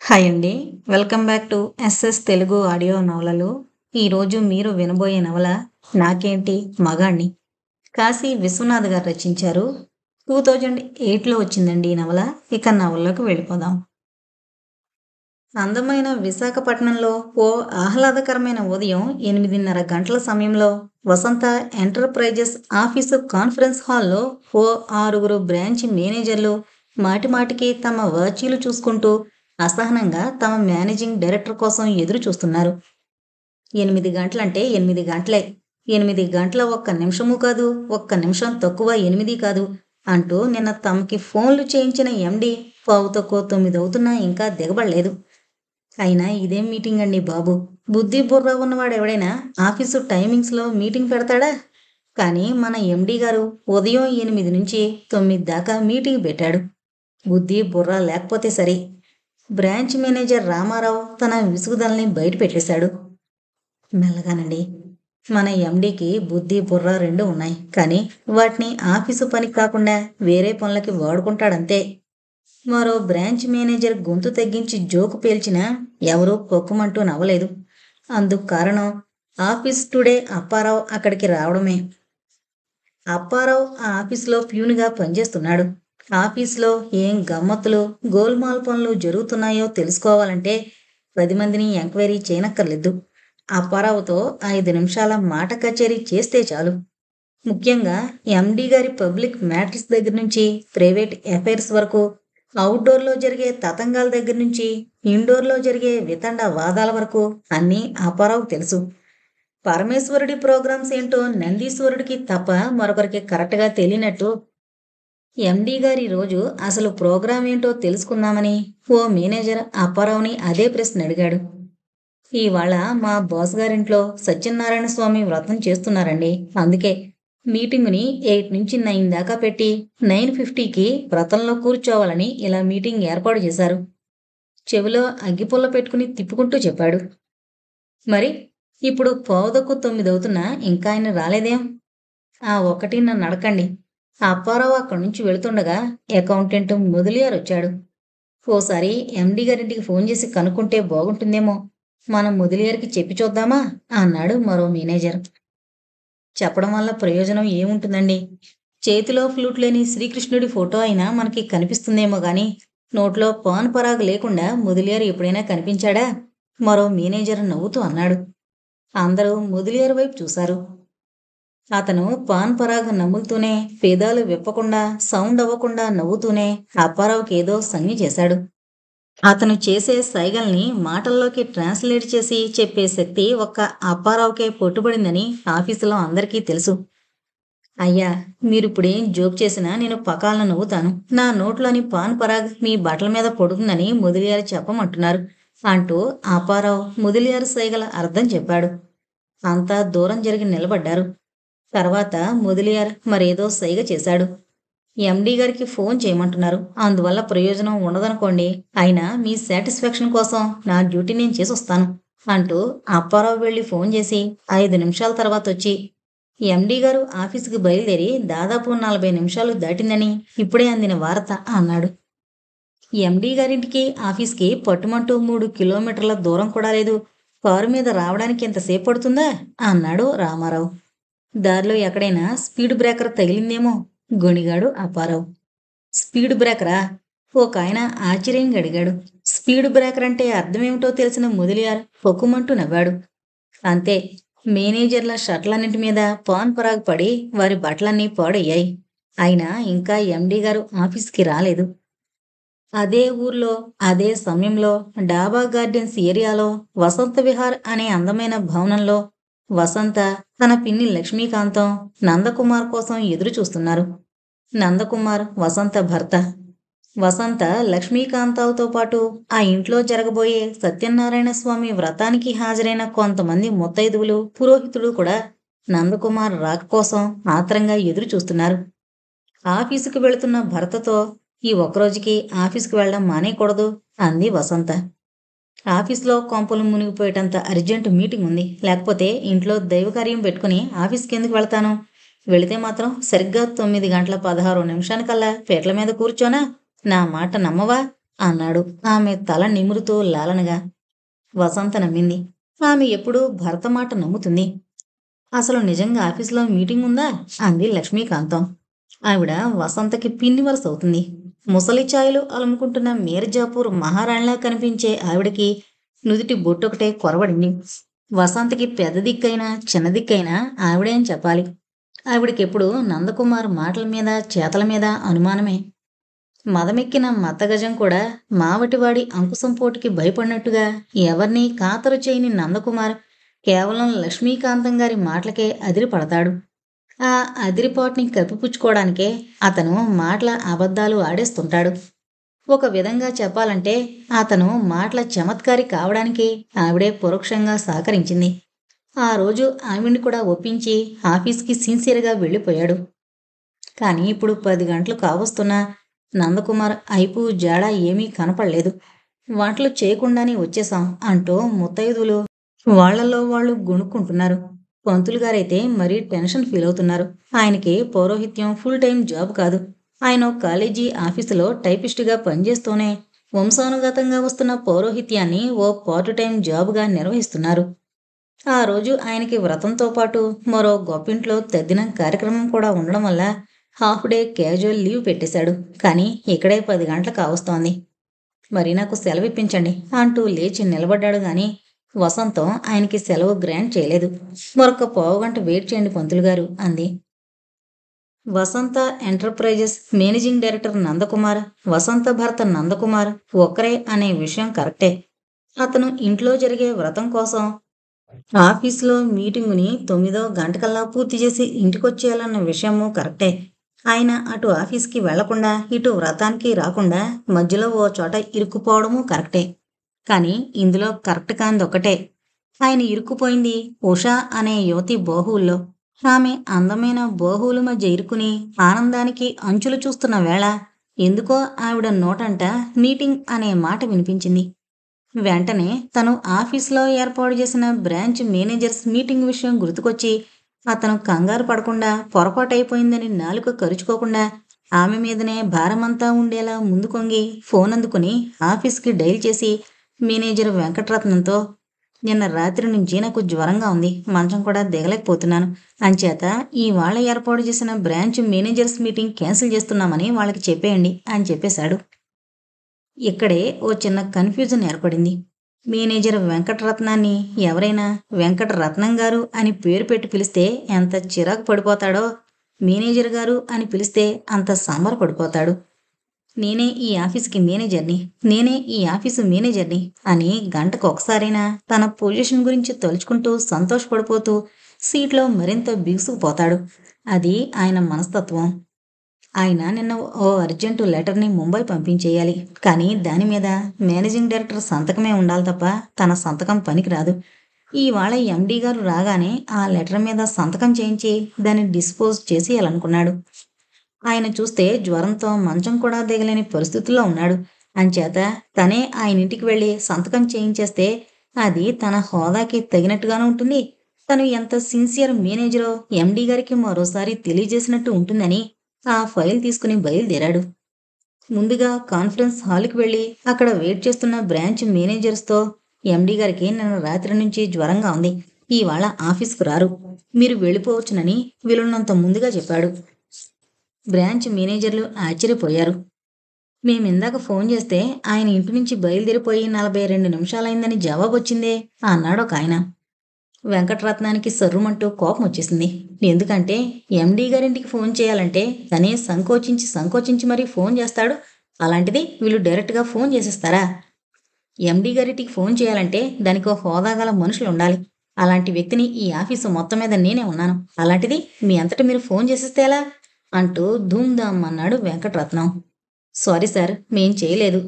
Hi అండి. Welcome back to SS Telugu audio నవలలు. ఈరోజు మీరు వినబోయే నవల 'నాకేంటి మగాణ్ణి' కాశీ విశ్వనాథ్ గారు రచించారు. 2008లో వచ్చిందండి ఈ నవల. ఇక నవలలోకి వెళ్ళిపోదాం. అందమైన విశాఖపట్నంలో ఓ ఆహ్లాదకరమైన ఉదయం 8:30 గంటల సమయంలో వసంత ఎంటర్ప్రైజెస్ ఆఫీసు కాన్ఫరెన్స్ హాల్లో ఓ 6 బ్రాంచ్ మేనేజర్లు మాటిమాటికి తమ వాచీలు చూసుకుంటూ అసహనంగా తమ మేనేజింగ్ డైరెక్టర్ కోసం ఎదురు చూస్తున్నారు. 8 గంటలంటే 8 గంటలే, 8 గంటల ఒక్క నిమిషము కాదు, ఒక్క నిమిషం తక్కువ 8 కాదు అంటూ నిన్న తమకి ఫోన్లు చేయించిన ఎండి 8:15 అవుతున్నా ఇంకా దిగబడలేదు. అయినా ఇదేం మీటింగ్ అండి బాబు, బుద్ధి బుర్ర ఉన్నవాడు ఎవడైనా ఆఫీసు టైమింగ్స్లో మీటింగ్ పెడతాడా? కానీ మన ఎండి గారు ఉదయం 8 నుంచి 9 దాకా మీటింగ్ పెట్టాడు. బుద్ధి బుర్ర లేకపోతే సరే. బ్రాంచ్ మేనేజర్ రామారావు తన విసుగుదలని బయట పెట్టేశాడు. మెల్లగానండి, మన ఎండీకి బుద్ధి బుర్ర రెండు ఉన్నాయి, కానీ వాటిని ఆఫీసు పని కాకుండా వేరే పనులకి వాడుకుంటాడంతే. మరో బ్రాంచ్ మేనేజర్ గొంతు తగ్గించి జోకు పేల్చినా ఎవరూ పొక్కుమంటూ నవ్వలేదు. అందుకు కారణం ఆఫీస్ టుడే అప్పారావు అక్కడికి రావడమే. అప్పారావు ఆ ఆఫీసులో ప్యూన్గా పనిచేస్తున్నాడు. ఆఫీసులో ఏం గమ్మత్తులు గోల్మాల్ పనులు జరుగుతున్నాయో తెలుసుకోవాలంటే 10 మందిని ఎంక్వైరీ చేయనక్కర్లేదు. అప్పారావుతో 5 నిమిషాల మాట కచేరీ చేస్తే చాలు. ముఖ్యంగా ఎండి గారి పబ్లిక్ మ్యాటర్స్ దగ్గర నుంచి ప్రైవేట్ అఫైర్స్ వరకు, అవుట్డోర్లో జరిగే తతంగాల దగ్గర నుంచి ఇండోర్లో జరిగే వితండ వాదాల వరకు అన్నీ అప్పారావుకు తెలుసు. పరమేశ్వరుడి ప్రోగ్రామ్స్ ఏంటో నందీశ్వరుడికి తప్ప మరొకరికి కరెక్ట్గా తెలియనట్టు ఎండి గారి రోజు అసలు ప్రోగ్రాం ఏంటో తెలుసుకుందామని ఓ మేనేజర్ అప్పారావుని అదే ప్రశ్న అడిగాడు. ఇవాళ మా బాస్ గారింట్లో సత్యనారాయణ స్వామి వ్రతం చేస్తున్నారండి, అందుకే మీటింగుని 8 నుంచి 9 దాకా పెట్టి 9:50కి వ్రతంలో కూర్చోవాలని ఇలా మీటింగ్ ఏర్పాటు చేశారు. చెవిలో అగ్గిపుల్ల పెట్టుకుని తిప్పుకుంటూ చెప్పాడు. మరి ఇప్పుడు 8:15 అవుతున్నా ఇంకా ఆయన రాలేదేం? ఆ ఒకటి నన్ను అడకండి. అప్పారావు అక్కడి నుంచి వెళుతుండగా అకౌంటెంట్ మొదలియార్ వచ్చాడు. ఓసారి ఎండి గారింటికి ఫోన్ చేసి కనుక్కుంటే బాగుంటుందేమో, మనం మొదలియారికి చెప్పి చూద్దామా అన్నాడు మరో మేనేజర్. చెప్పడం వల్ల ప్రయోజనం ఏముంటుందండి? చేతిలో ఫ్లూట్ లేని శ్రీకృష్ణుడి ఫోటో అయినా మనకి కనిపిస్తుందేమో గాని నోట్లో పాన్ పరాగ్ లేకుండా మొదలియారు ఎప్పుడైనా కనిపించాడా? మరో మేనేజర్ నవ్వుతూ అన్నాడు. అందరూ మొదలియారు వైపు చూశారు. అతను పాన్ పరాగ్ నమ్ములుతూనే, పేదాలు విప్పకుండా, సౌండ్ అవ్వకుండా నవ్వుతూనే అప్పారావుకి ఏదో సంజ్ఞ చేశాడు. అతను చేసే సైగల్ని మాటల్లోకి ట్రాన్స్లేట్ చేసి చెప్పే శక్తి ఒక్క అప్పారావుకే పట్టుబడిందని ఆఫీసులో అందరికీ తెలుసు. అయ్యా, మీరిప్పుడేం జోక్ చేసినా నేను పకాలను నవ్వుతాను. నా నోట్లోని పాన్ పరాగ్ మీ బట్టల మీద పడుతుందని మొదలియారు చెప్పమంటున్నారు అంటూ అప్పారావు మొదలియారు సైగల అర్థం చెప్పాడు. అంతా దూరం జరిగి నిలబడ్డారు. తర్వాత మొదలియార్ మరేదో సైగ చేశాడు. ఎండి గారికి ఫోన్ చేయమంటున్నారు, అందువల్ల ప్రయోజనం ఉండదనుకోండి, అయినా మీ సాటిస్ఫాక్షన్ కోసం నా డ్యూటీ నేను చేసొస్తాను అంటూ అప్పారావు వెళ్ళి ఫోన్ చేసి 5 నిమిషాల తర్వాత వచ్చి, ఎండి గారు ఆఫీసుకి బయలుదేరి దాదాపు 40 నిమిషాలు దాటిందని ఇప్పుడే అందిన వార్త అన్నాడు. ఎండి గారింటికి ఆఫీస్కి పట్టుమంటూ 3 కిలోమీటర్ల దూరం కూడా లేదు, కారు మీద రావడానికి ఎంతసేపు పడుతుందా అన్నాడు రామారావు. దారిలో ఎక్కడైనా స్పీడ్ బ్రేకర్ తగిలిందేమో గొణిగాడు అప్పారావు. స్పీడ్ బ్రేకరా? ఒక ఆయన ఆశ్చర్యంగా అడిగాడు. స్పీడ్ బ్రేకర్ అంటే అర్థమేమిటో తెలిసిన మొదలియార్ పొక్కుమంటూ నవ్వాడు. అంతే, మేనేజర్ల షర్ట్లన్నింటి మీద పాన్ పరాగ్ పడి వారి బట్టలన్నీ పాడయ్యాయి. అయినా ఇంకా ఎండి గారు ఆఫీస్కి రాలేదు. అదే ఊర్లో అదే సమయంలో డాబా గార్డెన్స్ ఏరియాలో వసంత విహార్ అనే అందమైన భవనంలో వసంత, తన పిన్ని లక్ష్మీకాంతం నందకుమార్ కోసం ఎదురు చూస్తున్నారు. నందకుమార్ వసంత భర్త. వసంత లక్ష్మీకాంతాలతో పాటు ఆ ఇంట్లో జరగబోయే సత్యనారాయణ స్వామి వ్రతానికి హాజరైన కొంతమంది ముత్తైదువులు, పురోహితుడు కూడా నందకుమార్ రాక కోసం ఆత్రంగా ఎదురు చూస్తున్నారు. ఆఫీసుకు వెళుతున్న భర్తతో ఈ ఒక్కరోజుకి ఆఫీసుకు వెళ్ళడం మానేయకూడదు అంది వసంత. ఆఫీస్లో కొంపలు మునిగిపోయేటంత అర్జెంటు మీటింగ్ ఉంది, లేకపోతే ఇంట్లో దైవకార్యం పెట్టుకుని ఆఫీస్కి ఎందుకు వెళతాను? వెళితే మాత్రం సరిగ్గా 9:16 పీటల మీద కూర్చోనా? నా మాట నమ్మవా అన్నాడు ఆమె తల నిమురుతూ లాలనగా. వసంత నమ్మింది. ఆమె ఎప్పుడూ భర్త మాట నమ్ముతుంది. అసలు నిజంగా ఆఫీసులో మీటింగ్ ఉందా? అంది లక్ష్మీకాంతం. ఆవిడ వసంతకి పిన్ని వరస అవుతుంది. ముసలి ఛాయలు అలుముకుంటున్న మీర్జాపూర్ మహారాణిలా కనిపించే ఆవిడకి నుదిటి బొట్టొకటే కొరవడింది. వసంతకి పెద్ద దిక్కైనా చిన్న అయినా ఆవిడే అని చెప్పాలి. ఆవిడకెప్పుడు నందకుమార్ మాటల మీద చేతల మీద అనుమానమే. మదమెక్కిన మత్తగజం కూడా మావటివాడి అంకుశం పోటుకి భయపడినట్టుగా ఎవర్నీ ఖాతరు చేయని నందకుమార్ కేవలం లక్ష్మీకాంతం గారి మాటలకే అదిరిపడతాడు. ఆ అదిరిపాటుని కప్పిపుచ్చుకోవడానికే అతను మాటల అబద్ధాలు ఆడేస్తుంటాడు. ఒక విధంగా చెప్పాలంటే అతను మాటల చమత్కారి కావడానికి ఆవిడే పరోక్షంగా సహకరించింది. ఆ రోజు ఆవిడ్ని కూడా ఒప్పించి ఆఫీస్కి సిన్సియర్గా వెళ్ళిపోయాడు. కానీ ఇప్పుడు 10 గంటలు కావస్తున్నా నందకుమార్ అయిపు జాడ ఏమీ కనపడలేదు. వంటలు చేయకుండానే వచ్చేశాం అంటూ ముత్తైదులు వాళ్లలో వాళ్ళు గొణుక్కుంటున్నారు. పంతులు గారైతే మరీ టెన్షన్ ఫీల్ అవుతున్నారు. ఆయనకి పౌరోహిత్యం ఫుల్ టైం జాబ్ కాదు. ఆయన కాలేజీ ఆఫీసులో టైపిస్టుగా పనిచేస్తూనే వంశానుగతంగా వస్తున్న పౌరోహిత్యాన్ని ఓ పార్ట్ టైం జాబ్గా నిర్వహిస్తున్నారు. ఆ రోజు ఆయనకి వ్రతంతో పాటు మరో గొప్పింట్లో తద్దినం కార్యక్రమం కూడా ఉండడం వల్ల హాఫ్ డే క్యాజువల్ లీవ్ పెట్టేశాడు. కానీ ఇక్కడే 10 గంటలు కావస్తోంది. మరి నాకు సెలవు ఇప్పించండి అంటూ లేచి నిలబడ్డాడు గాని వసంతం ఆయనకి సెలవు గ్రాంట్ చేయలేదు. మరొక పావుగంట వెయిట్ చేయండి పంతులు గారు అంది. వసంత ఎంటర్ప్రైజెస్ మేనేజింగ్ డైరెక్టర్ నందకుమార్, వసంత భర్త నందకుమార్ ఒక్కరే అనే విషయం కరెక్టే. అతను ఇంట్లో జరిగే వ్రతం కోసం ఆఫీసులో మీటింగుని 9వ గంటకల్లా పూర్తి చేసి ఇంటికొచ్చేయాలన్న విషయము కరెక్టే. ఆయన అటు ఆఫీస్కి వెళ్లకుండా ఇటు వ్రతానికి రాకుండా మధ్యలో ఓ చోట ఇరుక్కుపోవడము కరెక్టే. కానీ ఇందులో కరెక్ట్ కానిదొక్కటే. ఆయన ఇరుక్కుపోయింది ఉషా అనే యువతి బాహువుల్లో. ఆమె అందమైన బాహువుల మధ్య ఇరుక్కుని ఆనందానికి అంచులు చూస్తున్న వేళ ఎందుకో ఆవిడ నోటంట మీటింగ్ అనే మాట వినిపించింది. వెంటనే తను ఆఫీసులో ఏర్పాటు చేసిన బ్రాంచ్ మేనేజర్స్ మీటింగ్ విషయం గుర్తుకొచ్చి అతను కంగారు పడకుండా పొరపాటైపోయిందని నాలుక కరుచుకోకుండా ఆమె మీదనే భారమంతా ఉండేలా ముందుకొంగి ఫోన్ అందుకుని ఆఫీస్కి డైల్ చేసి మేనేజర్ వెంకటరత్నంతో నిన్న రాత్రి నుంచి నాకు జ్వరంగా ఉంది, మంచం కూడా దిగలేకపోతున్నాను, అంచేత ఇవాళ ఏర్పాటు చేసిన బ్రాంచ్ మేనేజర్స్ మీటింగ్ క్యాన్సిల్ చేస్తున్నామని వాళ్ళకి చెప్పేయండి అని చెప్పేశాడు. ఇక్కడే ఓ చిన్న కన్ఫ్యూజన్ ఏర్పడింది. మేనేజర్ వెంకటరత్నాన్ని ఎవరైనా వెంకటరత్నం గారు అని పేరు పెట్టి పిలిస్తే ఎంత చిరాకు పడిపోతాడో, మేనేజర్ గారు అని పిలిస్తే అంత సంబరపడిపోతాడు. నేనే ఈ ఆఫీస్కి మేనేజర్ని, నేనే ఈ ఆఫీసు మేనేజర్ని అని గంటకు ఒకసారైనా తన పొజిషన్ గురించి తలుచుకుంటూ సంతోషపడిపోతూ సీట్లో మరింత బిగుసుకుపోతాడు. అది ఆయన మనస్తత్వం. ఆయన నిన్న ఓ అర్జెంటు లెటర్ని ముంబై పంపించేయాలి. కానీ దాని మీద మేనేజింగ్ డైరెక్టర్ సంతకమే ఉండాలి తప్ప తన సంతకం పనికిరాదు. ఇవాళ ఎండీ గారు రాగానే ఆ లెటర్ మీద సంతకం చేయించి దాన్ని డిస్పోజ్ చేసేయాలనుకున్నాడు. ఆయన చూస్తే జ్వరంతో మంచం కూడా దిగలేని పరిస్థితుల్లో ఉన్నాడు. అంచేత తనే ఆయన ఇంటికి వెళ్ళి సంతకం చేయించేస్తే అది తన హోదాకి తగినట్టుగాను ఉంటుంది, తను ఎంత సిన్సియర్ మేనేజరో ఎండీ గారికి మరోసారి తెలియజేసినట్టు ఉంటుందని ఆ ఫైల్ తీసుకుని బయలుదేరాడు. ముందుగా కాన్ఫరెన్స్ హాల్కి వెళ్ళి అక్కడ వెయిట్ చేస్తున్న బ్రాంచ్ మేనేజర్స్తో ఎండీ గారికి నిన్న రాత్రి నుంచి జ్వరంగా ఉంది, ఇవాళ ఆఫీస్కు రారు, మీరు వెళ్ళిపోవచ్చునని వీలున్నంత ముందుగా చెప్పాడు. బ్రాంచ్ మేనేజర్లు ఆశ్చర్యపోయారు. మేమిందాక ఫోన్ చేస్తే ఆయన ఇంటి నుంచి బయలుదేరిపోయి 42 నిమిషాలైందని జవాబు వచ్చిందే అన్నాడు ఒక ఆయన. వెంకటరత్నానికి సర్రుమంటూ కోపం వచ్చేసింది. ఎందుకంటే ఎండీ గారింటికి ఫోన్ చేయాలంటే తనే సంకోచించి మరీ ఫోన్ చేస్తాడు. అలాంటిది వీళ్ళు డైరెక్ట్గా ఫోన్ చేసేస్తారా? ఎండీ గారింటికి ఫోన్ చేయాలంటే దానికి హోదా గల మనుషులు ఉండాలి. అలాంటి వ్యక్తిని ఈ ఆఫీసు మొత్తం మీద నేనే ఉన్నాను. అలాంటిది మీ అంతటి మీరు ఫోన్ చేసేస్తే ఎలా అంటూ ధూమ్ధామ్ అన్నాడు వెంకటరత్నం. సారీ సార్, మేం చేయలేదు.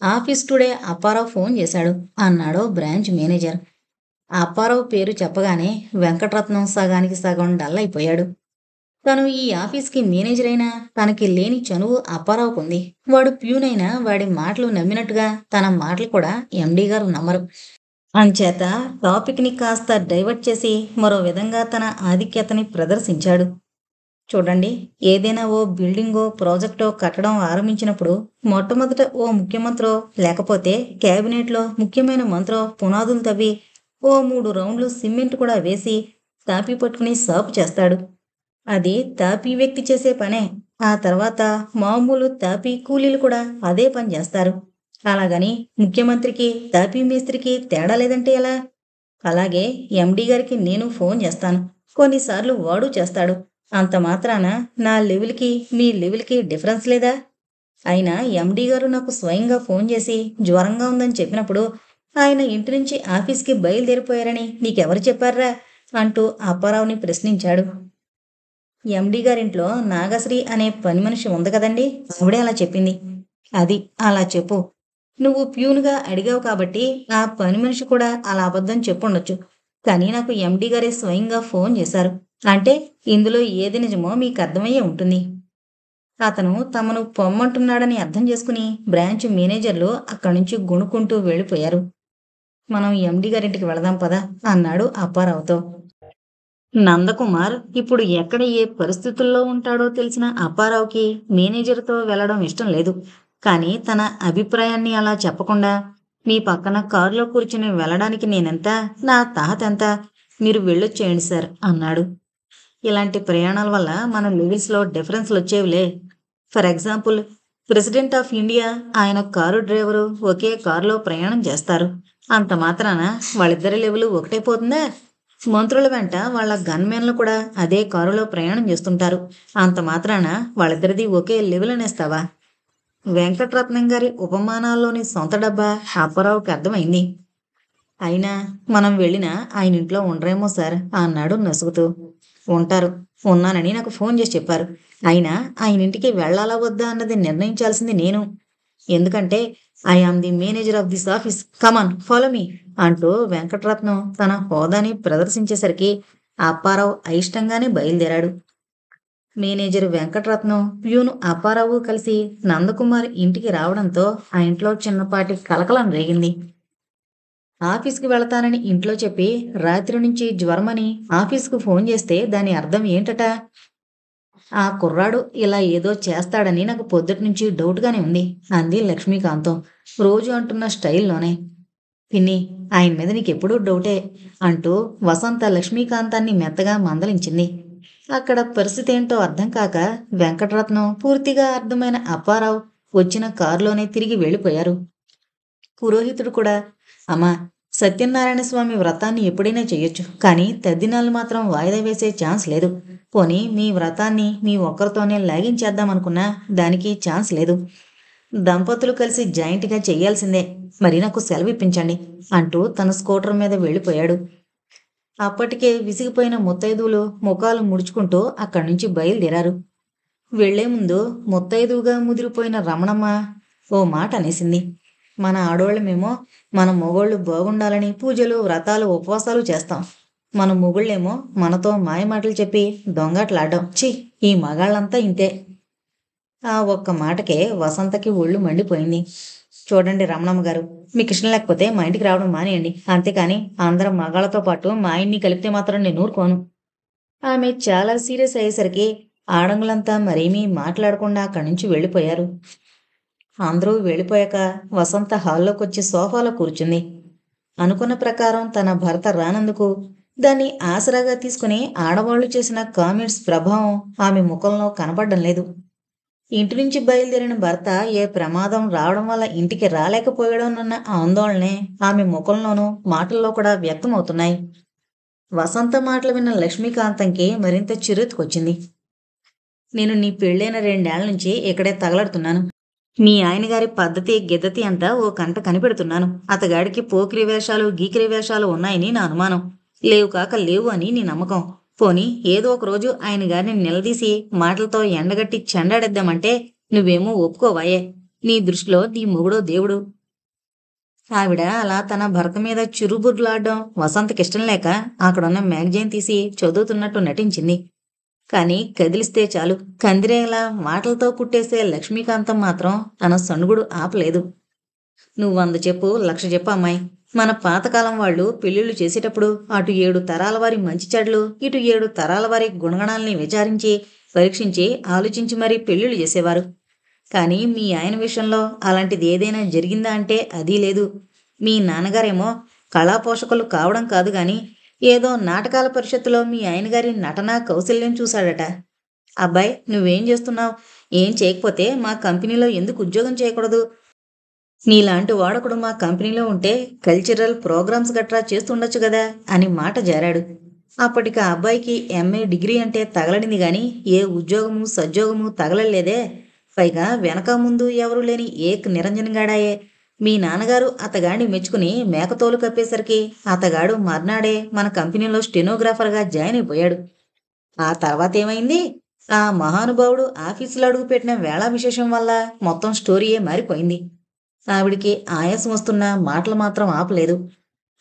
ఆఫీస్ టుడే అప్పారావు ఫోన్ చేశాడు అన్నాడు బ్రాంచ్ మేనేజర్. అప్పారావు పేరు చెప్పగానే వెంకటరత్నం సగానికి సగం డల్ అయిపోయాడు. తను ఈ ఆఫీస్కి మేనేజర్ అయినా తనకి లేని చనువు అప్పారావుకుంది. వాడు ప్యూనైనా వాడి మాటలు నమ్మినట్టుగా తన మాటలు కూడా ఎండీ గారు నమ్మరు. అంచేత టాపిక్ని కాస్త డైవర్ట్ చేసి మరో విధంగా తన ఆధిక్యతని ప్రదర్శించాడు. చూడండి, ఏదైనా ఓ బిల్డింగో ప్రాజెక్టో కట్టడం ఆరంభించినప్పుడు మొట్టమొదట ఓ ముఖ్యమంత్రో లేకపోతే క్యాబినెట్లో ముఖ్యమైన మంత్రో పునాదులు తవ్వి ఓ 3 రౌండ్లు సిమెంట్ కూడా వేసి తాపి పట్టుకుని సాపు చేస్తాడు. అది తాపీ వ్యక్తి చేసే పనే. ఆ తర్వాత మామూలు తాపీ కూలీలు కూడా అదే పని చేస్తారు. అలాగని ముఖ్యమంత్రికి తాపీ మేస్త్రికి తేడా లేదంటే ఎలా? అలాగే ఎండీ గారికి నేను ఫోన్ చేస్తాను. కొన్నిసార్లు వాడు చేస్తాడు. అంత మాత్రాన నా లెవెల్కి మీ లెవెల్కి డిఫరెన్స్ లేదా? అయినా ఎండీ గారు నాకు స్వయంగా ఫోన్ చేసి జ్వరంగా ఉందని చెప్పినప్పుడు ఆయన ఇంటి నుంచి ఆఫీస్కి బయలుదేరిపోయారని నీకెవరు చెప్పారా అంటూ అప్పారావుని ప్రశ్నించాడు. ఎండీ గారింట్లో నాగశ్రీ అనే పని మనిషి ఉంది కదండి, ఆవిడే అలా చెప్పింది. అది అలా చెప్పు. నువ్వు ప్యూన్గా అడిగావు కాబట్టి ఆ పని మనిషి కూడా అలా అబద్ధం చెప్పుండొచ్చు. కానీ నాకు ఎండీ గారే స్వయంగా ఫోన్ చేశారు. అంటే ఇందులో ఏది నిజమో మీకు అర్థమయ్యే ఉంటుంది. అతను తమను పొమ్మంటున్నాడని అర్థం చేసుకుని బ్రాంచ్ మేనేజర్లు అక్కడి నుంచి గుణుకుంటూ వెళ్ళిపోయారు. మనం ఎండీ గారింటికి వెళదాం పదా అన్నాడు అప్పారావుతో. నందకుమార్ ఇప్పుడు ఎక్కడ ఏ పరిస్థితుల్లో ఉంటాడో తెలిసిన అప్పారావుకి మేనేజర్తో వెళ్ళడం ఇష్టం లేదు. కానీ తన అభిప్రాయాన్ని అలా చెప్పకుండా మీ పక్కన కారులో కూర్చుని వెళ్ళడానికి నేనెంత, నా తాహత ఎంత, మీరు వెళ్ళొచ్చేయండి సార్ అన్నాడు. ఇలాంటి ప్రయాణాల వల్ల మన లెవెల్స్లో డిఫరెన్స్లు వచ్చేవిలే. For example, president of India ఆయన కారు డ్రైవరు ఒకే కారులో ప్రయాణం చేస్తారు. అంత మాత్రాన వాళ్ళిద్దరి లెవెల్ ఒకటైపోతుందా? మంత్రుల వెంట వాళ్ళ గన్మెన్లు కూడా అదే కారులో ప్రయాణం చేస్తుంటారు. అంత మాత్రాన వాళ్ళిద్దరిది ఒకే లెవెల్ అనేస్తావా? వెంకట్రత్నం గారి ఉపమానాల్లోని సొంత డబ్బా అప్పారావుకి అర్థమైంది. అయినా మనం వెళ్ళినా ఆయన ఇంట్లో ఉండరేమో సార్ అన్నాడు నసుగుతూ. ఉంటారు, ఉన్నానని నాకు ఫోన్ చేసి చెప్పారు. అయినా ఆయన ఇంటికి వెళ్ళాలా వద్దా అన్నది నిర్ణయించాల్సింది నేను. ఎందుకంటే I am the manager of this office, come on follow me అంటూ వెంకట్రత్నం తన హోదాని ప్రదర్శించేసరికి అప్పారావు అయిష్టంగానే బయలుదేరాడు. మేనేజర్ వెంకట్రత్నం, ప్యూను అప్పారావు కలిసి నందకుమార్ ఇంటికి రావడంతో ఆ ఇంట్లో చిన్నపాటి కలకలం రేగింది. ఆఫీస్కి వెళతానని ఇంట్లో చెప్పి రాత్రి నుంచి జ్వరమని ఆఫీస్కు ఫోన్ చేస్తే దాని అర్థం ఏంటట? ఆ కుర్రాడు ఇలా ఏదో చేస్తాడని నాకు పొద్దుటి నుంచి డౌట్గానే ఉంది అంది లక్ష్మీకాంతం రోజు అంటున్న స్టైల్లోనే. పిన్ని, ఆయన మీద నీకెప్పుడూ డౌటే అంటూ వసంత లక్ష్మీకాంతాన్ని మెత్తగా మందలించింది. అక్కడ పరిస్థితి ఏంటో అర్థం కాక వెంకటరత్నం, పూర్తిగా అర్థమైన అప్పారావు వచ్చిన కారులోనే తిరిగి వెళ్ళిపోయారు. పురోహితుడు కూడా, అమ్మా, సత్యనారాయణ స్వామి వ్రతాన్ని ఎప్పుడైనా చెయ్యొచ్చు, కానీ తద్దినాలు మాత్రం వాయిదా వేసే ఛాన్స్ లేదు. పోనీ మీ వ్రతాన్ని మీ ఒక్కరితోనే లాగించేద్దామనుకున్నా దానికి ఛాన్స్ లేదు. దంపతులు కలిసి జాయింట్గా చెయ్యాల్సిందే. మరి నాకు సెలవు ఇప్పించండి అంటూ తన స్కూటర్ మీద వెళ్ళిపోయాడు. అప్పటికే విసిగిపోయిన ముత్తైదువులు ముఖాలు ముడుచుకుంటూ అక్కడి నుంచి బయలుదేరారు. వెళ్లే ముందు ముత్తైదువుగా ముదిరిపోయిన రమణమ్మ ఓ మాట అనేసింది. మన ఆడోళ్ళమేమో మన మొగోళ్ళు బాగుండాలని పూజలు వ్రతాలు ఉపవాసాలు చేస్తాం. మన మొగుళ్ళేమో మనతో మాయమాటలు చెప్పి దొంగట్లాడడం. ఛీ, ఈ మగాళ్ళంతా ఇంతే. ఆ ఒక్క మాటకే వసంతకి ఒళ్ళు మండిపోయింది. చూడండి రమణమ్మ గారు, మీకు ఇష్టం లేకపోతే మా ఇంటికి రావడం మానేయండి. అంతేకాని అందరం మగాళ్ళతో పాటు మా ఆయన్ని కలిపితే మాత్రం నేను ఊరుకోను. ఆమె చాలా సీరియస్ అయ్యేసరికి ఆడంగులంతా మరేమీ మాట్లాడకుండా అక్కడి నుంచి వెళ్ళిపోయారు. అందరూ వెళ్ళిపోయాక వసంత హాల్లోకొచ్చి సోఫాలో కూర్చుంది. అనుకున్న ప్రకారం తన భర్త రానందుకు దాన్ని ఆసరాగా తీసుకుని ఆడవాళ్లు చేసిన కామెంట్స్ ప్రభావం ఆమె ముఖంలో కనపడడం లేదు. ఇంటి నుంచి బయలుదేరిన భర్త ఏ ప్రమాదం రావడం వల్ల ఇంటికి రాలేకపోయాడోనన్న ఆందోళనే ఆమె ముఖంలోనూ మాటల్లో కూడా వ్యక్తమవుతున్నాయి. వసంత మాటలు విన్న లక్ష్మీకాంతంకి మరింత చిరెత్తుకొచ్చింది. నేను నీ పెళ్ళైన 2 ఏళ్ల నుంచి ఇక్కడే తగలడుతున్నాను. మీ ఆయనగారి పద్ధతి గిద్దతి అంతా ఓ కంట కనిపెడుతున్నాను. అతగాడికి పోకిరి వేషాలు గీకిరి వేషాలు ఉన్నాయని నా అనుమానం. లేవు కాక లేవు అని నీ నమ్మకం. పోనీ ఏదో ఒక రోజు ఆయన గారిని నిలదీసి మాటలతో ఎండగట్టి చెండాడేద్దామంటే నువ్వేమో ఒప్పుకోవాయే. నీ దృష్టిలో నీ మొగుడో దేవుడు. ఆవిడ అలా తన భర్త మీద చురుబుర్లాడడం వసంతకిష్టం లేక అక్కడున్న మ్యాగజైన్ తీసి చదువుతున్నట్టు నటించింది. కానీ కదిలిస్తే చాలు కందిరేలా మాటలతో కుట్టేసే లక్ష్మీకాంతం మాత్రం తన సణుగుడు ఆపలేదు. నువ్వు 100 చెప్పు, 1,00,000 చెప్పు అమ్మాయి. మన పాతకాలం వాళ్ళు పెళ్ళిళ్ళు చేసేటప్పుడు అటు 7 తరాల వారి మంచి చెడ్లు, ఇటు 7 తరాల వారి గుణగణాల్ని విచారించి పరీక్షించి ఆలోచించి మరీ పెళ్ళిళ్ళు చేసేవారు. కానీ మీ ఆయన విషయంలో అలాంటిది ఏదైనా జరిగిందా అంటే అదీ లేదు. మీ నాన్నగారేమో కళా పోషకులు కావడం కాదు గాని ఏదో నాటకాల పరిషత్తులో మీ ఆయనగారి నటనా కౌశల్యం చూశాడట. అబ్బాయి నువ్వేం చేస్తున్నావు? ఏం చేయకపోతే మా కంపెనీలో ఎందుకు ఉద్యోగం చేయకూడదు? నీలాంటి వాడొకడు మా కంపెనీలో ఉంటే కల్చరల్ ప్రోగ్రామ్స్ గట్రా చేస్తుండొచ్చు గదా అని మాట జారాడు. అప్పటికి ఆ అబ్బాయికి ఎంఏ డిగ్రీ అంటే తగలడింది గాని ఏ ఉద్యోగము సద్యోగము తగలలేదే. పైగా వెనక ముందు ఎవరూ లేని ఏక్ నిరంజనగాడాయే. మీ నాన్నగారు అతగాడిని మెచ్చుకుని మేకతోలు కప్పేసరికి అతగాడు మర్నాడే మన కంపెనీలో స్టెనోగ్రాఫర్గా జాయిన్ అయిపోయాడు. ఆ తర్వాతేమైంది? ఆ మహానుభావుడు ఆఫీసులో అడుగుపెట్టిన వేళా విశేషం వల్ల మొత్తం స్టోరీయే మారిపోయింది. ఆవిడికి ఆయాసం వస్తున్నా మాటలు మాత్రం ఆపలేదు.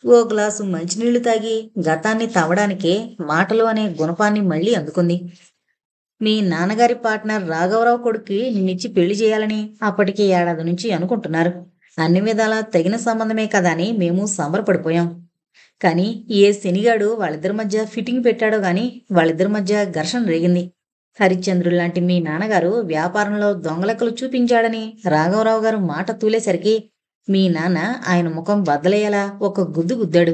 ఓ గ్లాసు మంచినీళ్లు తాగి గతాన్ని తవ్వడానికే మాటలు అనే గుణపాన్ని మళ్ళీ అందుకుంది. మీ నాన్నగారి పార్ట్నర్ రాఘవరావు కొడుక్కి నిన్నిచ్చి పెళ్లి చేయాలని అప్పటికి ఏడాది నుంచి అనుకుంటున్నారు. అన్ని విధాలా తగిన సంబంధమే కదా అని మేము సంబరపడిపోయాం. కానీ ఏ శనిగాడు వాళ్ళిద్దరి మధ్య ఫిట్టింగ్ పెట్టాడో గాని వాళ్ళిద్దరి మధ్య ఘర్షణ రేగింది. హరిశ్చంద్రుల్లాంటి మీ నాన్నగారు వ్యాపారంలో దొంగలెక్కలు చూపించాడని రాఘవరావు గారు మాట తూలేసరికి మీ నాన్న ఆయన ముఖం బద్దలయ్యేలా ఒక గుద్దు గుద్దాడు.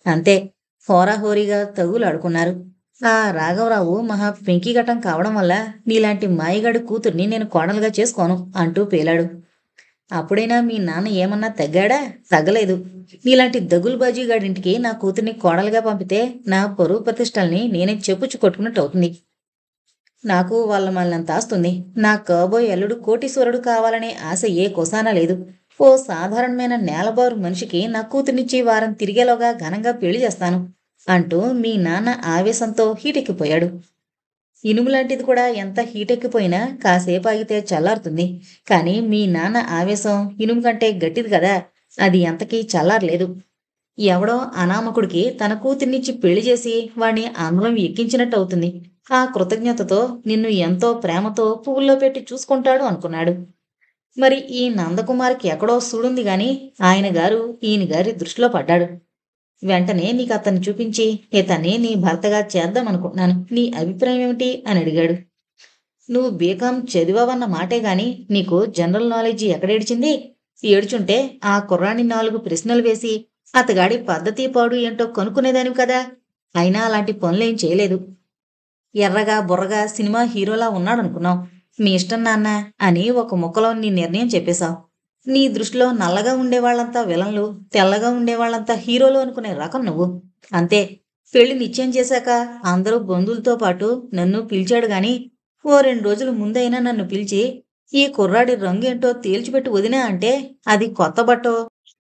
అంతే, హోరాహోరీగా తగులాడుకున్నారు. ఆ రాఘవరావు మహా పెంకిగటం కావడం వల్ల నీలాంటి మాయగాడి కూతుర్ని నేను కోడలుగా చేసుకోను అంటూ పేలాడు. అప్పుడైనా మీ నాన్న ఏమన్నా తగ్గాడా? తగ్గలేదు. నీలాంటి దగులుబాజీగాడింటికి నా కూతుర్ని కోడలుగా పంపితే నా పరువు ప్రతిష్టల్ని నేనే చెప్పుచ్చు కొట్టుకున్నట్టు అవుతుంది. నాకు వాళ్ళ మళ్ళంత ఆస్తుంది. నా కాబోయే అల్లుడు కోటీశ్వరుడు కావాలనే ఆశ ఏ కొసానా లేదు. ఓ సాధారణమైన నేలబారు మనిషికి నా కూతుర్నిచ్చి వారం తిరిగేలోగా ఘనంగా పెళ్లి చేస్తాను అంటూ మీ నాన్న ఆవేశంతో హీటెక్కిపోయాడు. ఇనుములాంటిది కూడా ఎంత హీటెక్కిపోయినా కాసేపు ఆగితే చల్లారుతుంది. కానీ మీ నాన్న ఆవేశం ఇనుము కంటే గట్టిది కదా, అది ఎంతకీ చల్లారలేదు. ఎవడో అనామకుడికి తన కూతుర్నిచ్చి పెళ్లి చేసి వాణ్ణి అందరం ఎక్కించినట్టు అవుతుంది. ఆ కృతజ్ఞతతో నిన్ను ఎంతో ప్రేమతో పువ్వుల్లో పెట్టి చూసుకుంటాడు అనుకున్నాడు. మరి ఈ నందకుమార్కి ఎక్కడో సూడుంది గాని ఆయన గారు ఈయన గారి దృష్టిలో పడ్డాడు. వెంటనే నీకు అతన్ని చూపించి ఇతన్ని నీ భర్తగా చేద్దామనుకుంటున్నాను. నీ అభిప్రాయం ఏమిటి అని అడిగాడు. నువ్వు బీకాం చదివావన్న మాటే గాని నీకు జనరల్ నాలెడ్జి ఎక్కడేడిచింది? ఏడ్చుంటే ఆ కుర్రాన్ని 4 ప్రశ్నలు వేసి అతగాడి పద్ధతి పాడు ఏంటో కనుక్కునేదానివి కదా. అయినా అలాంటి పనులేం చేయలేదు. ఎర్రగా బుర్రగా సినిమా హీరోలా ఉన్నాడనుకున్నావు. మీ ఇష్టం నాన్న అని ఒక ముక్కలో నీ నిర్ణయం చెప్పేశావు. నీ దృష్టిలో నల్లగా ఉండేవాళ్లంతా విలన్లు, తెల్లగా ఉండేవాళ్లంతా హీరోలు అనుకునే రకం నువ్వు. అంతే. పెళ్లి నిశ్చయం చేశాక అందరూ బంధువులతో పాటు నన్ను పిలిచాడు గాని ఓ 2 రోజుల ముందైనా నన్ను పిలిచి ఈ కుర్రాడి రంగేంటో తేల్చిపెట్టి వదినా అంటే అది కొత్త బట్టో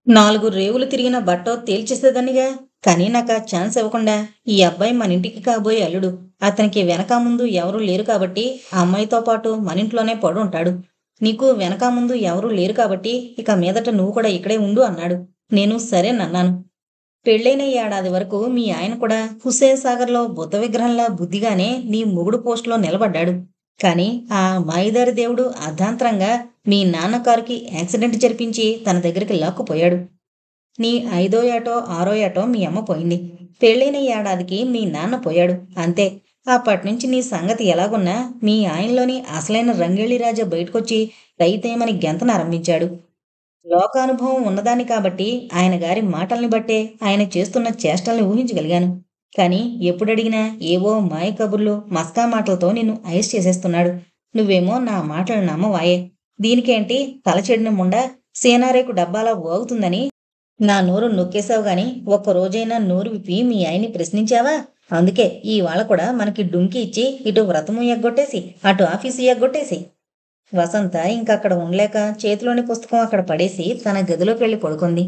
4 రేవులు తిరిగిన బట్టో తేల్చేసేదానిగా. కానీ నాకు ఆ ఛాన్స్ ఇవ్వకుండా ఈ అబ్బాయి మన ఇంటికి కాబోయే అల్లుడు. అతనికి వెనక ముందు ఎవరూ లేరు కాబట్టి ఆ అమ్మాయితో పాటు మనింట్లోనే పడు ఉంటాడు. నీకు వెనక ముందు ఎవరూ లేరు కాబట్టి ఇక మీదట నువ్వు కూడా ఇక్కడే ఉండు అన్నాడు. నేను సరేనన్నాను. పెళ్ళైన ఏడాది వరకు మీ ఆయన కూడా హుస్సేన్ సాగర్లో బుద్ధ విగ్రహంలా బుద్ధిగానే నీ మొగుడు పోస్టులో నిలబడ్డాడు. కానీ ఆ మాయిదారి దేవుడు అర్ధాంతరంగా మీ నాన్న కారుకి యాక్సిడెంట్ జరిపించి తన దగ్గరికి లాక్కుపోయాడు. నీ 5వ ఏటో 6వ ఏటో మీ అమ్మ పోయింది. పెళ్ళైన ఏడాదికి మీ నాన్న పోయాడు. అంతే. అప్పటినుంచి నీ సంగతి ఎలాగున్నా మీ ఆయనలోని అసలైన రంగేళిరాజా బయటకొచ్చి రైతేమని గెంతనారంభించాడు. లోకానుభవం ఉన్నదాన్ని కాబట్టి ఆయన గారి మాటల్ని బట్టే ఆయన చేస్తున్న చేష్టల్ని ఊహించగలిగాను. కానీ ఎప్పుడడిగినా ఏవో మాయ కబుర్లు మస్కా మాటలతో నిన్ను ఐస్ చేసేస్తున్నాడు. నువ్వేమో నా మాటలు నమ్మవాయే. దీనికేంటి తలచెడిన ముండా సేనారేకు డబ్బాలా వాగుతుందని నా నోరు నొక్కేశావు గాని ఒక్కరోజైనా నోరు విప్పి మీ ఆయన్ని ప్రశ్నించావా? అందుకే ఇవాళ కూడా మనకి డుంకి ఇచ్చి ఇటు వ్రతము ఎగ్గొట్టేసి అటు ఆఫీసు ఎగ్గొట్టేసి. వసంత ఇంకక్కడ ఉండలేక చేతిలోని పుస్తకం అక్కడ పడేసి తన గదిలోకి వెళ్ళి పడుకుంది.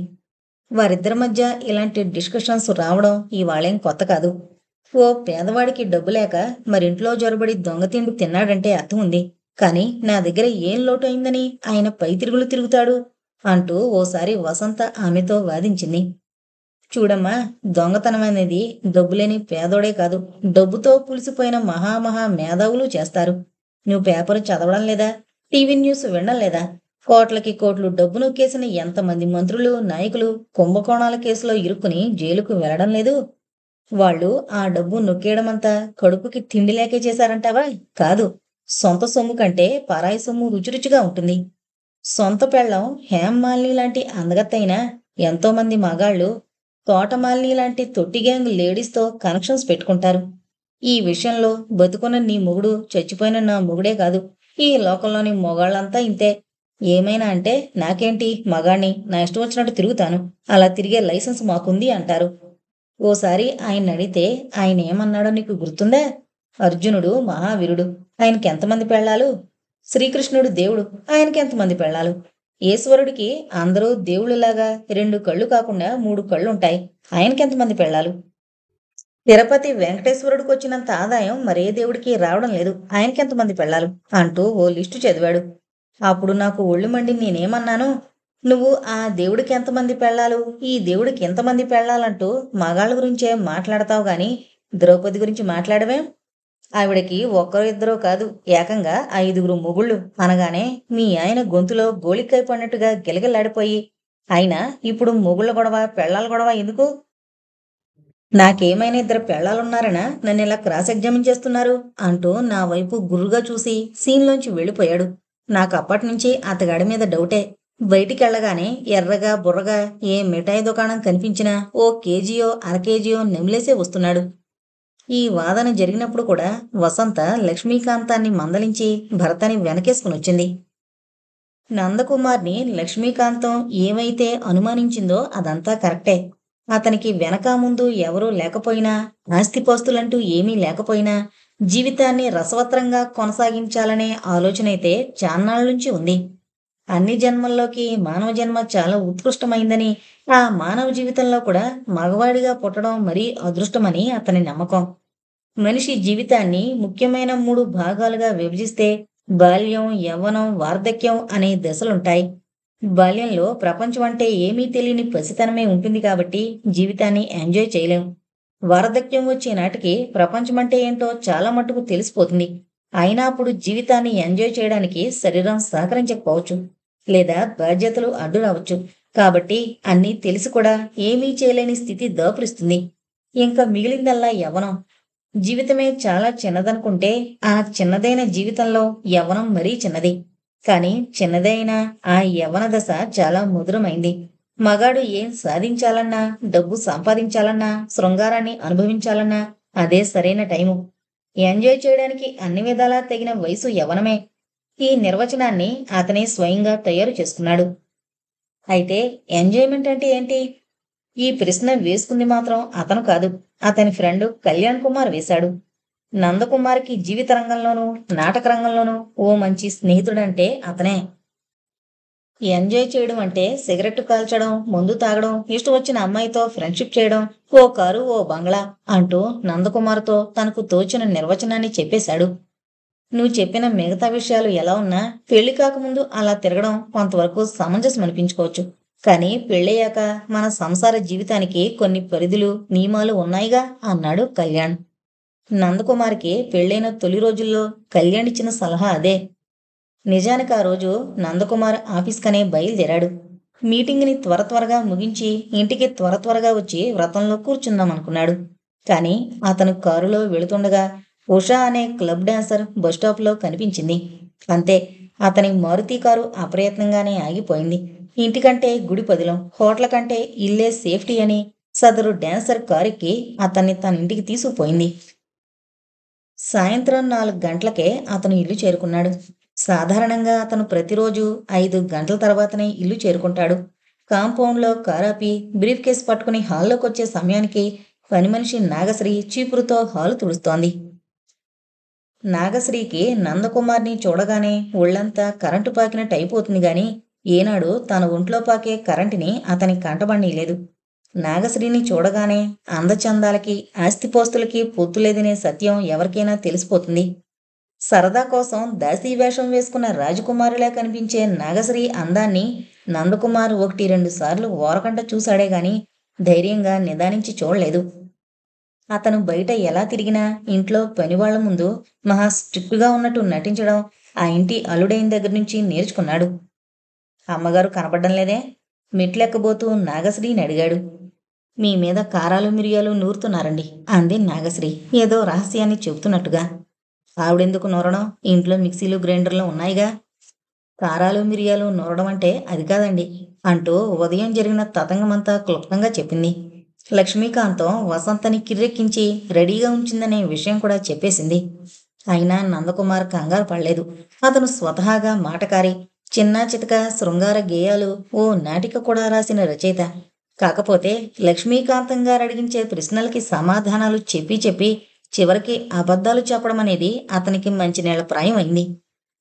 వారిద్దరి మధ్య ఇలాంటి డిస్కషన్స్ రావడం ఇవాళేం కొత్త కాదు. ఓ పేదవాడికి డబ్బు లేక మరింట్లో జొరబడి దొంగతిండి తిన్నాడంటే అర్థం ఉంది. కానీ నా దగ్గర ఏం లోటు అయిందని ఆయన పై తిరుగులు తిరుగుతాడు అంటూ ఓసారి వసంత ఆమెతో వాదించింది. చూడమ్మా, దొంగతనం అనేది డబ్బులేని పేదోడే కాదు, డబ్బుతో పులిసిపోయిన మహామహా మేధావులు చేస్తారు. నువ్వు పేపరు చదవడం లేదా? టీవీ న్యూస్ వినడం లేదా? కోట్లకి కోట్లు డబ్బు నొక్కేసిన ఎంతమంది మంత్రులు నాయకులు కుంభకోణాల కేసులో ఇరుక్కుని జైలుకు వెళ్లడం లేదు? వాళ్ళు ఆ డబ్బు నొక్కేయడమంతా కడుపుకి తిండి లేకే చేశారంటావా? కాదు. సొంత సొమ్ము కంటే పరాయి సొమ్ము రుచి రుచిగా ఉంటుంది. సొంత పెళ్ళాం హేమమాలిని లాంటి అందగత్తెయినా ఎంతోమంది మగాళ్ళు తోటమాలిని లాంటి తొట్టి గ్యాంగ్ లేడీస్‌తో కనెక్షన్స్ పెట్టుకుంటారు. ఈ విషయంలో బతికున్న నీ మొగుడు, చచ్చిపోయిన నా మొగుడే కాదు, ఈ లోకంలోని మొగాళ్ళంతా ఇంతే. ఏమైనా అంటే నాకేంటి మగాణ్ణి, నా ఇష్టం వచ్చినట్టు తిరుగుతాను. అలా తిరిగే లైసెన్స్ మాకుంది అంటారు. ఓసారి ఆయన్నడిగితే ఆయనేమన్నాడో నీకు గుర్తుందా? అర్జునుడు మహావీరుడు. ఆయనకెంతమంది పెళ్ళాలు? శ్రీకృష్ణుడు దేవుడు. ఆయనకెంతమంది పెళ్ళాలు? ఈశ్వరుడికి అందరూ దేవుళ్ళలాగా 2 కళ్ళు కాకుండా 3 కళ్ళుంటాయి. ఆయనకెంతమంది పెళ్ళాలు? తిరుపతి వెంకటేశ్వరుడికొచ్చినంత ఆదాయం మరే దేవుడికి రావడం లేదు. ఆయనకెంతమంది పెళ్ళాలు? అంటూ ఓ లిస్టు చదివాడు. అప్పుడు నాకు ఒళ్ళు మండి నేనేమన్నాను? నువ్వు ఆ దేవుడికి ఎంతమంది పెళ్ళాలు, ఈ దేవుడికి ఎంతమంది పెళ్ళాలంటూ మగాళ్ళ గురించే మాట్లాడతావు గాని ద్రౌపది గురించి మాట్లాడవేం? ఆవిడకి ఒక్కరో ఇద్దరో కాదు, ఏకంగా 5గురు మొగుళ్ళు అనగానే మీ ఆయన గొంతులో గోలిక్కాయ పడినట్టుగా గిలగిల్లాడిపోయి, అయినా ఇప్పుడు మొగుళ్ళ గొడవ, పెళ్ళాల గొడవ ఎందుకు? నాకేమైనా ఇద్దరు పెళ్ళాలున్నారనా నన్నిలా క్రాస్ ఎగ్జామిన్ చేస్తున్నారు? అంటూ నా వైపు గుర్రుగా చూసి సీన్లోంచి వెళ్ళిపోయాడు. నాకప్పట్నుంచి అతగాడి మీద డౌటే. బయటికెళ్ళగానే ఎర్రగా, బుర్రగా ఏ మిఠాయి దుకాణం కనిపించినా ఓ కేజీయో, అర కేజీయో నమిలేసే వస్తున్నాడు. ఈ వాదన జరిగినప్పుడు కూడా వసంత లక్ష్మీకాంతాన్ని మందలించి భర్తని వెనకేసుకునొచ్చింది. నందకుమార్ని లక్ష్మీకాంతం ఏమైతే అనుమానించిందో అదంతా కరెక్టే. అతనికి వెనక ముందు ఎవరూ లేకపోయినా, ఆస్తిపాస్తులంటూ ఏమీ లేకపోయినా, జీవితాన్ని రసవత్రంగా కొనసాగించాలనే ఆలోచనైతే చాన్నాళ్ళనుంచి ఉంది. అన్ని జన్మల్లోకి మానవ జన్మ చాలా ఉత్కృష్టమైందని, ఆ మానవ జీవితంలో కూడా మగవాడిగా పుట్టడం మరీ అదృష్టమని అతని నమ్మకం. మనిషి జీవితాన్ని ముఖ్యమైన 3 భాగాలుగా విభజిస్తే బాల్యం, యవ్వనం, వార్ధక్యం అనే దశలుంటాయి. బాల్యంలో ప్రపంచం అంటే ఏమీ తెలియని పసితనమే ఉంటుంది కాబట్టి జీవితాన్ని ఎంజాయ్ చేయలేం. వార్ధక్యం వచ్చే నాటికి ప్రపంచమంటే ఏంటో చాలా మట్టుకు తెలిసిపోతుంది. అయినా అప్పుడు జీవితాన్ని ఎంజాయ్ చేయడానికి శరీరం సహకరించకపోవచ్చు. లేదా బాధ్యతలు అడ్డు రావచ్చు. కాబట్టి అన్నీ తెలిసి కూడా ఏమీ చేయలేని స్థితి దాపురిస్తుంది. ఇంకా మిగిలిందల్లా యవ్వనం. జీవితమే చాలా చిన్నదనుకుంటే ఆ చిన్నదైన జీవితంలో యవ్వనం మరీ చిన్నది. కానీ చిన్నదే అయినా ఆ యవ్వన దశ చాలా మధురమైంది. మగాడు ఏం సాధించాలన్నా, డబ్బు సంపాదించాలన్నా, శృంగారాన్ని అనుభవించాలన్నా అదే సరైన టైము. ఎంజాయ్ చేయడానికి అన్ని విధాలా తగిన వయసు యవ్వనమే. ఈ నిర్వచనాన్ని అతనే స్వయంగా తయారు చేసుకున్నాడు. అయితే ఎంజాయ్‌మెంట్ అంటే ఏంటి? ఈ ప్రశ్న వేసుకుంది మాత్రం అతను కాదు. అతని ఫ్రెండ్ కళ్యాణ్ కుమార్ వేశాడు. నందకుమార్‌కి జీవిత రంగంలోనూ, నాటక రంగంలోనూ ఓ మంచి స్నేహితుడంటే అతనే. ఎంజాయ్ చేయడం అంటే సిగరెట్టు కాల్చడం, మందు తాగడం, ఇష్టం వచ్చిన అమ్మాయితో ఫ్రెండ్‌షిప్ చేయడం, ఓ కారు, ఓ బంగళా అంటూ నందకుమార్‌తో తనకు తోచిన నిర్వచనాన్ని చెప్పేశాడు. నువ్వు చెప్పిన మిగతా విషయాలు ఎలా ఉన్నా పెళ్లి కాకముందు అలా తిరగడం కొంతవరకు సమంజసం అనిపించుకోవచ్చు. కానీ పెళ్ళయ్యాక మన సంసార జీవితానికి కొన్ని పరిధులు, నియమాలు ఉన్నాయిగా అన్నాడు కళ్యాణ్. నందకుమార్కి పెళ్ళైన తొలి రోజుల్లో కళ్యాణ్ ఇచ్చిన సలహా అదే. నిజానికి ఆ రోజు నందకుమార్ ఆఫీస్‌కనే బయలుదేరాడు. మీటింగ్‌ని త్వరగా ముగించి ఇంటికి త్వరగా వచ్చి వ్రతంలో కూర్చుందామనుకున్నాడు. కానీ అతను కారులో వెళుతుండగా ఉషా అనే క్లబ్ డాన్సర్ బస్టాప్‌లో కనిపించింది. అంతే, అతని మారుతి కారు అప్రయత్నంగానే ఆగిపోయింది. ఇంటికంటే గుడి పదిలం, హోటల్ కంటే ఇల్లే సేఫ్టీ అని సదరు డాన్సర్ కారెక్కి అతన్ని తన ఇంటికి తీసుకుపోయింది. సాయంత్రం 4 గంటలకే అతను ఇల్లు చేరుకున్నాడు. సాధారణంగా అతను ప్రతిరోజు 5 గంటల తర్వాతనే ఇల్లు చేరుకుంటాడు. కాంపౌండ్‌లో కారాపి బ్రీఫ్ కేస్ పట్టుకుని హాల్లోకొచ్చే సమయానికి పనిమనిషి నాగశ్రీ చీపురుతో హాలు తుడుస్తోంది. నాగశ్రీకి నందకుమార్ని చూడగానే ఒళ్ళంతా కరెంటు పాకినట్టు అయిపోతుంది గాని ఏనాడు తన ఒంట్లో పాకే కరెంటుని అతని కంటబడనీయలేదు. నాగశ్రీని చూడగానే అందచందాలకి, ఆస్తిపోస్తులకి పొత్తులేదనే సత్యం ఎవరికైనా తెలిసిపోతుంది. సరదా కోసం దాసీ వేషం వేసుకున్న రాజకుమారిలా కనిపించే నాగశ్రీ అందాన్ని నందకుమార్ 1, 2 సార్లు ఓరకంట చూశాడే గాని ధైర్యంగా నిదానించి చూడలేదు. అతను బయట ఎలా తిరిగినా ఇంట్లో పనివాళ్ల ముందు మహా స్ట్రిక్టుగా ఉన్నట్టు నటించడం ఆ ఇంటి అల్లుడైన దగ్గర నుంచి నేర్చుకున్నాడు. అమ్మగారు కనపడ్డం లేదే? మెట్లెక్కబోతూ నాగశ్రీని అడిగాడు. మీ మీద కారాలు మిరియాలు నూరుతున్నారండి అంది నాగశ్రీ ఏదో రహస్యాన్ని చెబుతున్నట్టుగా. ఆవిడెందుకు నూరడం? ఇంట్లో మిక్సీలు గ్రైండర్లు ఉన్నాయిగా. కారాలు మిరియాలు నూరడం అంటే అది కాదండి అంటూ ఉదయం జరిగిన తతంగమంతా క్లుప్తంగా చెప్పింది. లక్ష్మీకాంతం వసంతని కిర్రెక్కించి రెడీగా ఉంచిందనే విషయం కూడా చెప్పేసింది. అయినా నందకుమార్ కంగారు పడలేదు. అతను స్వతహాగా మాటకారి, చిన్నా చితక శృంగార గేయాలు ఓ నాటిక కూడా రాసిన రచయిత. కాకపోతే లక్ష్మీకాంతం గారు అడిగించే ప్రశ్నలకి సమాధానాలు చెప్పి చెప్పి చివరికి అబద్ధాలు చెప్పడం అనేది అతనికి మంచినీళ్ల ప్రాయం అయింది.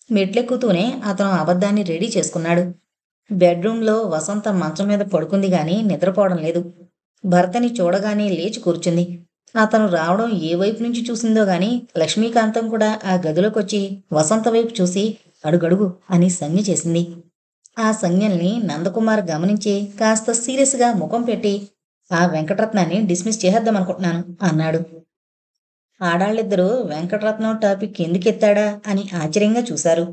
మెట్లెక్కుతూనే అతను అబద్ధాన్ని రెడీ చేసుకున్నాడు. బెడ్రూంలో వసంత మంచం మీద పడుకుంది గాని నిద్రపోవడం లేదు. భర్తని చూడగానే లేచి కూర్చుంది. అతను రావడం ఏ వైపు నుంచి చూసిందో గాని లక్ష్మీకాంతం కూడా ఆ గదిలోకొచ్చి వసంత వైపు చూసి అడుగడుగు అని సంజ్ఞ చేసింది. ఆ సంజ్ఞల్ని నందకుమార్ గమనించి కాస్త సీరియస్గా ముఖం పెట్టి ఆ వెంకటరత్నాన్ని డిస్మిస్ చేసేద్దామనుకుంటున్నాను అన్నాడు. ఆడాళ్ళిద్దరూ వెంకటరత్నం టాపిక్ ఎందుకెత్తాడా అని ఆశ్చర్యంగా చూశారు.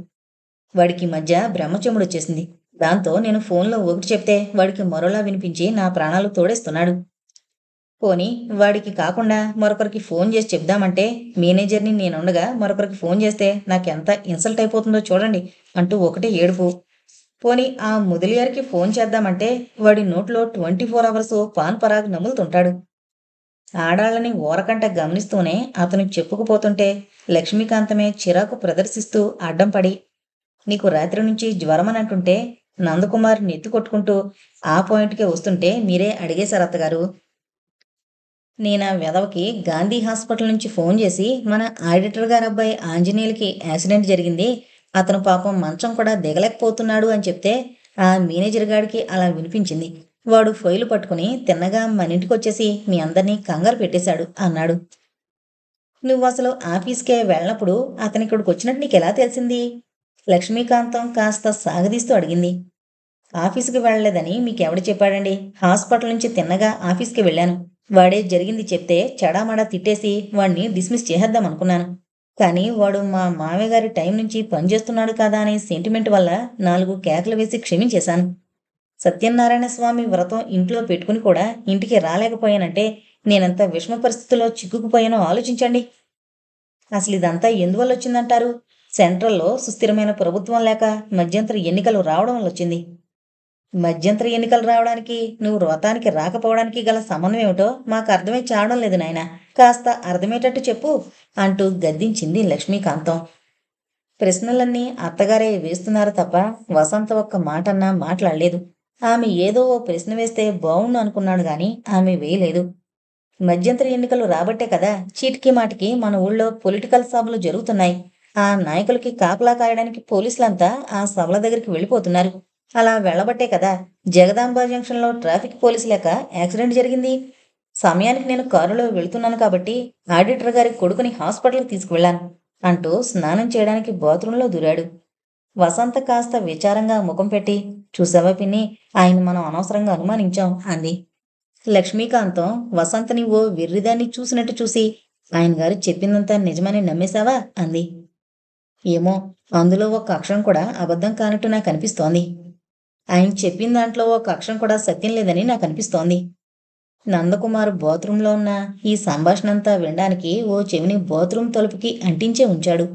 వాడికి మధ్య బ్రహ్మచెముడొచ్చేసింది. దాంతో నేను ఫోన్లో ఒకటి చెప్తే వాడికి మరోలా వినిపించి నా ప్రాణాలు తోడేస్తున్నాడు. పోనీ వాడికి కాకుండా మరొకరికి ఫోన్ చేసి చెప్దామంటే మేనేజర్ని నేనుండగా మరొకరికి ఫోన్ చేస్తే నాకెంత ఇన్సల్ట్ అయిపోతుందో చూడండి అంటూ ఒకటే ఏడుపు. పోనీ ఆ ముదిలియారికి ఫోన్ చేద్దామంటే వాడి నోట్లో 24 అవర్స్ పాన్ పరాగ్ నములుతుంటాడు. ఆడాళ్ళని ఓరకంట గమనిస్తూనే అతను చెప్పుకుపోతుంటే లక్ష్మీకాంతమే చిరాకు ప్రదర్శిస్తూ అడ్డం పడి, నీకు రాత్రి నుంచి జ్వరమనంటుంటే నందకుమార్ నెత్తి కొట్టుకుంటూ ఆ పాయింట్కే వస్తుంటే మీరే అడిగేశారు అత్తగారు. నేనా వెధవకి గాంధీ హాస్పిటల్ నుంచి ఫోన్ చేసి మన ఆడిటర్ గారి అబ్బాయి ఆంజనేయులకి యాక్సిడెంట్ జరిగింది, అతను పాపం మంచం కూడా దిగలేకపోతున్నాడు అని చెప్తే ఆ మేనేజర్ గాడికి అలా వినిపించింది. వాడు ఫైలు పట్టుకుని తిన్నగా మన ఇంటికొచ్చేసి మీ అందరినీ కంగారు పెట్టేశాడు అన్నాడు. నువ్వసలు ఆఫీస్కే వెళ్ళినప్పుడు అతనిక్కడికి వచ్చినట్టు నీకెలా తెలిసింది? లక్ష్మీకాంతం కాస్త సాగదీస్తూ అడిగింది. ఆఫీసుకి వెళ్ళలేదని మీకెవడు చెప్పాడండి? హాస్పిటల్ నుంచి తిన్నగా ఆఫీస్కి వెళ్ళాను. వాడే జరిగింది చెప్తే చెడామడా తిట్టేసి వాణ్ణి డిస్మిస్ చేసేద్దామనుకున్నాను. కానీ వాడు మా మామయ్య గారి టైం నుంచి పనిచేస్తున్నాడు కదా అనే సెంటిమెంట్ వల్ల 4 కేకలు వేసి క్షమించేశాను. సత్యనారాయణ స్వామి వ్రతం ఇంట్లో పెట్టుకుని కూడా ఇంటికి రాలేకపోయానంటే నేనెంత విషమ పరిస్థితుల్లో చిక్కుకుపోయానో ఆలోచించండి. అసలు ఇదంతా ఎందువల్ల వచ్చిందంటారు? సెంట్రల్లో సుస్థిరమైన ప్రభుత్వం లేక మధ్యంతర ఎన్నికలు రావడం వల్ల వచ్చింది. మధ్యంతర ఎన్నికలు రావడానికి నువ్వు వ్రతానికి రాకపోవడానికి గల సంబంధం ఏమిటో మాకు అర్థమై చావడం లేదు నాయన. కాస్త అర్థమయ్యేటట్టు చెప్పు అంటూ గద్దించింది లక్ష్మీకాంతం. ప్రశ్నలన్నీ అత్తగారే వేస్తున్నారు తప్ప వసంత ఒక్క మాటన్నా మాట్లాడలేదు. ఆమె ఏదో ఓ ప్రశ్న వేస్తే బావుండు అనుకున్నాడు గాని ఆమె వేయలేదు. మధ్యంతర ఎన్నికలు రాబట్టే కదా చీటికి మాటికి మన ఊళ్ళో పొలిటికల్ సభలు జరుగుతున్నాయి. ఆ నాయకులకి కాపలా కాయడానికి పోలీసులంతా ఆ సభల దగ్గరికి వెళ్ళిపోతున్నారు. అలా వెళ్ళబట్టే కదా జగదాంబ జంక్షన్లో ట్రాఫిక్ పోలీసు లేక యాక్సిడెంట్ జరిగింది. సమయానికి నేను కారులో వెళుతున్నాను కాబట్టి ఆడిటర్ గారి కొడుకుని హాస్పిటల్కి తీసుకువెళ్ళాను అంటూ స్నానం చేయడానికి బాత్రూంలో దూరాడు. వసంత కాస్త విచారంగా ముఖం పెట్టి, చూసావా పిన్ని, ఆయన మనం అనవసరంగా అనుమానించాం అంది. లక్ష్మీకాంతం వసంతని ఓ వెర్రిదాన్ని చూసినట్టు చూసి, ఆయన గారు చెప్పిందంతా నిజమని నమ్మేశావా అంది. ఏమో, అందులో ఒక అక్షరం కూడా అబద్ధం కానట్టు నాకు అనిపిస్తోంది. ఆయన చెప్పిన దాంట్లో ఒక అక్షరం కూడా సత్యం లేదని నాకు అనిపిస్తోంది. నందకుమార్ బాత్రూంలో ఉన్న ఈ సంభాషణంతా వినడానికి ఓ చెవిని బాత్రూం తలుపుకి అంటించే ఉంచాడు.